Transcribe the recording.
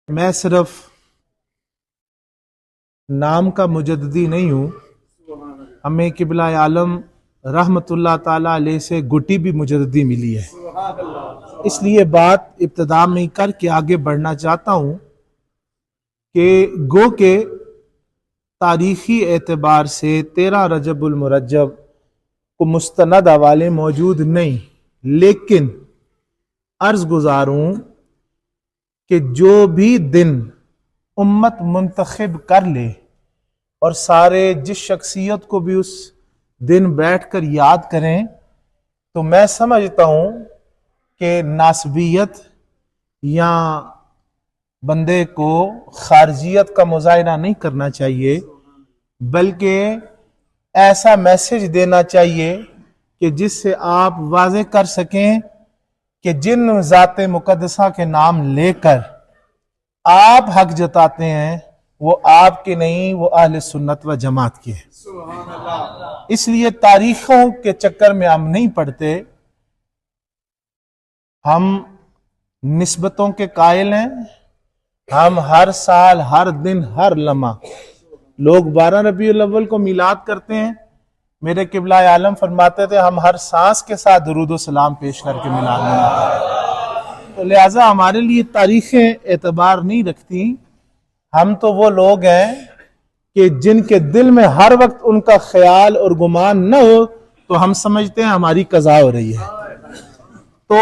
मैं सिर्फ नाम का मुजद्दी नहीं हूँ, हमें किबला आलम रहमतुल्लाह ताला अलैह से गुटी भी मुजद्दी मिली है। इसलिए बात इब्तिदा में करके आगे बढ़ना चाहता हूँ कि गो के तारीखी एतबार से 13 रजबुल मुरज्जब को मुस्तनद हवाले मौजूद नहीं, लेकिन अर्ज गुजारूं कि जो भी दिन उम्मत मुंतखब कर ले और सारे जिस शख्सियत को भी उस दिन बैठकर याद करें, तो मैं समझता हूं कि नासबियत या बंदे को खारजियत का मुजाहिरा नहीं करना चाहिए, बल्कि ऐसा मैसेज देना चाहिए कि जिससे आप वाज़ेह कर सकें कि जिन ज़ाते मुक़द्दसा के नाम लेकर आप हक जताते हैं वो आपके नहीं, वो अहले सुन्नत व जमात के हैं। इसलिए तारीखों के चक्कर में हम नहीं पड़ते, हम निस्बतों के कायल हैं। हम हर साल, हर दिन, हर लम्हा, लोग 12 रबीउल अव्वल को मिलाद करते हैं, मेरे किबला आलम फरमाते थे हम हर सांस के साथ दुरूद व सलाम पेश करके मिलाद मनाते हैं। तो लिहाजा हमारे लिए तारीखें एतबार नहीं रखती। हम तो वो लोग हैं कि जिनके दिल में हर वक्त उनका ख्याल और गुमान न हो तो हम समझते हैं हमारी कज़ा हो रही है। तो